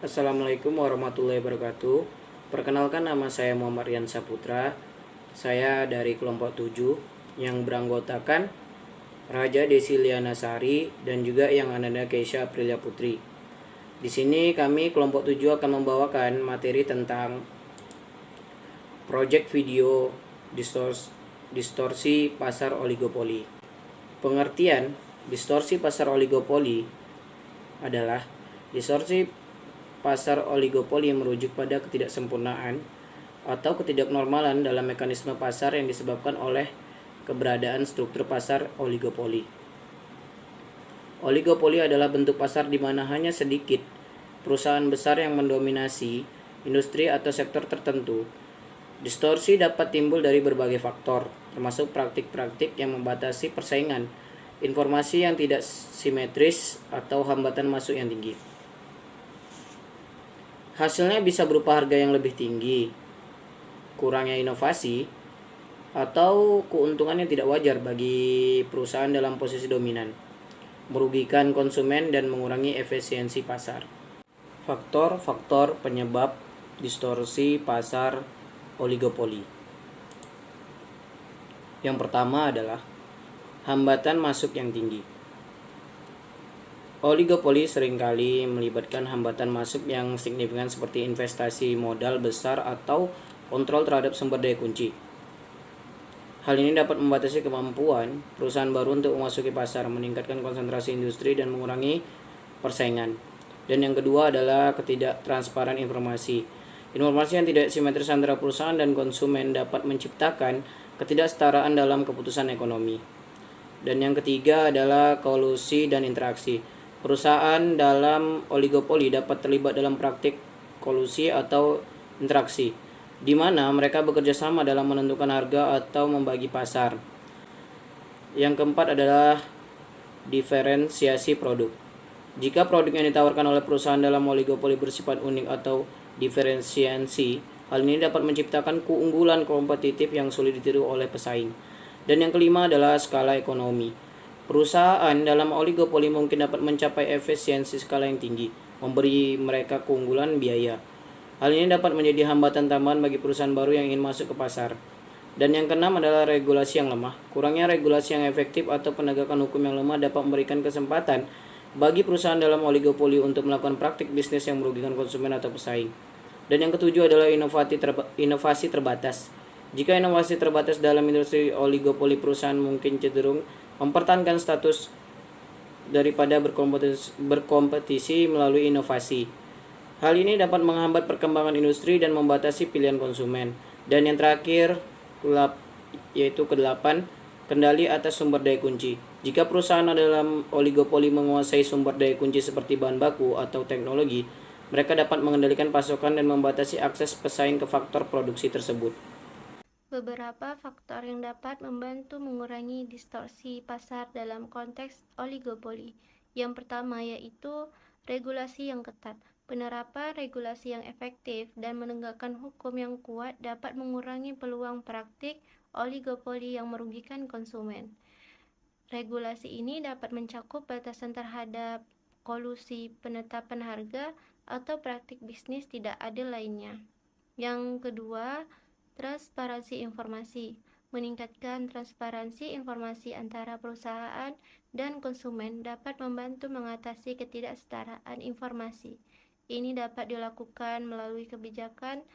Assalamualaikum warahmatullahi wabarakatuh. Perkenalkan, nama saya Muhammad Rian Saputra. Saya dari kelompok 7 yang beranggotakan Raja Desi Liana Sari dan juga yang Ananda Keisha Aprilia Putri. Di sini kami kelompok 7 akan membawakan materi tentang project video distorsi pasar oligopoli. Pengertian distorsi pasar oligopoli adalah distorsi pasar oligopoli yang merujuk pada ketidaksempurnaan atau ketidaknormalan dalam mekanisme pasar yang disebabkan oleh keberadaan struktur pasar oligopoli. Oligopoli adalah bentuk pasar di mana hanya sedikit perusahaan besar yang mendominasi industri atau sektor tertentu. Distorsi dapat timbul dari berbagai faktor, termasuk praktik-praktik yang membatasi persaingan, informasi yang tidak simetris, atau hambatan masuk yang tinggi. Hasilnya bisa berupa harga yang lebih tinggi, kurangnya inovasi, atau keuntungan yang tidak wajar bagi perusahaan dalam posisi dominan, merugikan konsumen dan mengurangi efisiensi pasar. Faktor-faktor penyebab distorsi pasar oligopoli. Yang pertama adalah hambatan masuk yang tinggi. Oligopoli seringkali melibatkan hambatan masuk yang signifikan seperti investasi modal besar atau kontrol terhadap sumber daya kunci. Hal ini dapat membatasi kemampuan perusahaan baru untuk memasuki pasar, meningkatkan konsentrasi industri, dan mengurangi persaingan. Dan yang kedua adalah ketidaktransparan informasi. Informasi yang tidak simetris antara perusahaan dan konsumen dapat menciptakan ketidaksetaraan dalam keputusan ekonomi. Dan yang ketiga adalah kolusi dan interaksi. Perusahaan dalam oligopoli dapat terlibat dalam praktik kolusi atau interaksi, di mana mereka bekerja sama dalam menentukan harga atau membagi pasar. Yang keempat adalah diferensiasi produk. Jika produk yang ditawarkan oleh perusahaan dalam oligopoli bersifat unik atau diferensiasi, hal ini dapat menciptakan keunggulan kompetitif yang sulit ditiru oleh pesaing. Dan yang kelima adalah skala ekonomi. Perusahaan dalam oligopoli mungkin dapat mencapai efisiensi skala yang tinggi, memberi mereka keunggulan biaya. Hal ini dapat menjadi hambatan tambahan bagi perusahaan baru yang ingin masuk ke pasar. Dan yang keenam adalah regulasi yang lemah. Kurangnya regulasi yang efektif atau penegakan hukum yang lemah dapat memberikan kesempatan bagi perusahaan dalam oligopoli untuk melakukan praktik bisnis yang merugikan konsumen atau pesaing. Dan yang ketujuh adalah inovasi terbatas. Jika inovasi terbatas dalam industri oligopoli, perusahaan mungkin cenderung mempertahankan status daripada berkompetisi melalui inovasi. Hal ini dapat menghambat perkembangan industri dan membatasi pilihan konsumen. Dan yang terakhir yaitu ke-8, kendali atas sumber daya kunci. Jika perusahaan dalam oligopoli menguasai sumber daya kunci seperti bahan baku atau teknologi, mereka dapat mengendalikan pasokan dan membatasi akses pesaing ke faktor produksi tersebut. Beberapa faktor yang dapat membantu mengurangi distorsi pasar dalam konteks oligopoli. Yang pertama yaitu regulasi yang ketat. Penerapan regulasi yang efektif dan menegakkan hukum yang kuat dapat mengurangi peluang praktik oligopoli yang merugikan konsumen. Regulasi ini dapat mencakup batasan terhadap kolusi, penetapan harga, atau praktik bisnis tidak adil lainnya. Yang kedua, transparansi informasi. Meningkatkan transparansi informasi antara perusahaan dan konsumen dapat membantu mengatasi ketidaksetaraan informasi. Ini dapat dilakukan melalui kebijakan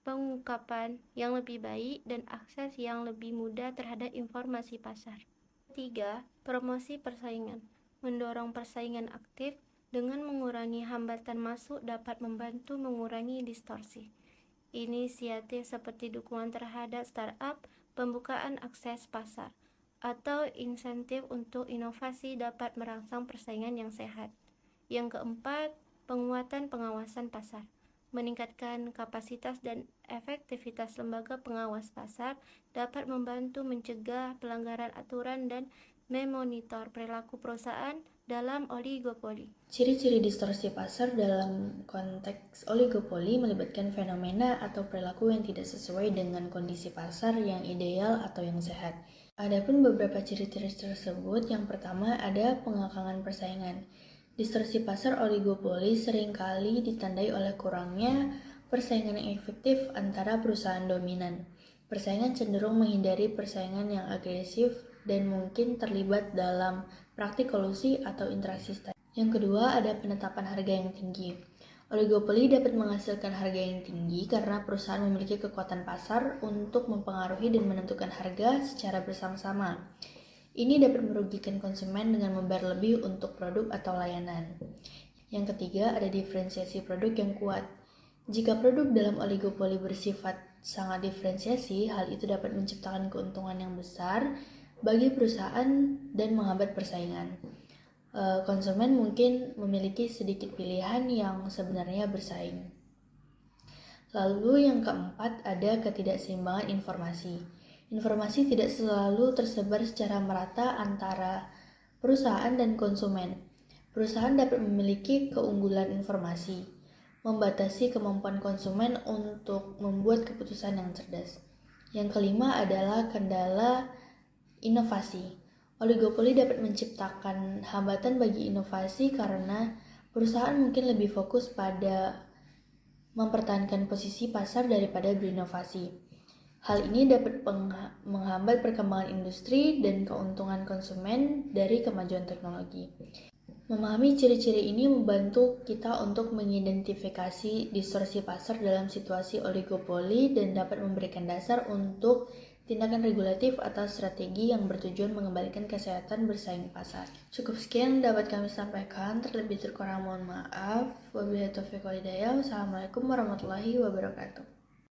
pengungkapan yang lebih baik dan akses yang lebih mudah terhadap informasi pasar. Ketiga, promosi persaingan. Mendorong persaingan aktif dengan mengurangi hambatan masuk dapat membantu mengurangi distorsi. Inisiatif seperti dukungan terhadap startup, pembukaan akses pasar, atau insentif untuk inovasi dapat merangsang persaingan yang sehat. Yang keempat, penguatan pengawasan pasar. Meningkatkan kapasitas dan efektivitas lembaga pengawas pasar dapat membantu mencegah pelanggaran aturan dan memonitor perilaku perusahaan dalam oligopoli. Ciri-ciri distorsi pasar dalam konteks oligopoli melibatkan fenomena atau perilaku yang tidak sesuai dengan kondisi pasar yang ideal atau yang sehat. Adapun beberapa ciri-ciri tersebut, yang pertama ada pengakangan persaingan. Distorsi pasar oligopoli seringkali ditandai oleh kurangnya persaingan yang efektif antara perusahaan dominan. Persaingan cenderung menghindari persaingan yang agresif dan mungkin terlibat dalam praktik kolusi atau interaksi strategi. Yang kedua, ada penetapan harga yang tinggi. Oligopoli dapat menghasilkan harga yang tinggi karena perusahaan memiliki kekuatan pasar untuk mempengaruhi dan menentukan harga secara bersama-sama. Ini dapat merugikan konsumen dengan membayar lebih untuk produk atau layanan. Yang ketiga, ada diferensiasi produk yang kuat. Jika produk dalam oligopoli bersifat sangat diferensiasi, hal itu dapat menciptakan keuntungan yang besar bagi perusahaan dan menghambat persaingan. Konsumen mungkin memiliki sedikit pilihan yang sebenarnya bersaing. Lalu yang keempat, ada ketidakseimbangan informasi. Informasi tidak selalu tersebar secara merata antara perusahaan dan konsumen. Perusahaan dapat memiliki keunggulan informasi, membatasi kemampuan konsumen untuk membuat keputusan yang cerdas. Yang kelima adalah kendala inovasi. Oligopoli dapat menciptakan hambatan bagi inovasi karena perusahaan mungkin lebih fokus pada mempertahankan posisi pasar daripada berinovasi. Hal ini dapat menghambat perkembangan industri dan keuntungan konsumen dari kemajuan teknologi. Memahami ciri-ciri ini membantu kita untuk mengidentifikasi distorsi pasar dalam situasi oligopoli dan dapat memberikan dasar untuk tindakan regulatif atau strategi yang bertujuan mengembalikan kesehatan bersaing pasar. Cukup sekian dapat kami sampaikan, terlebih terkurang mohon maaf. Wabillahi taufiq wal hidayah. Wassalamualaikum warahmatullahi wabarakatuh.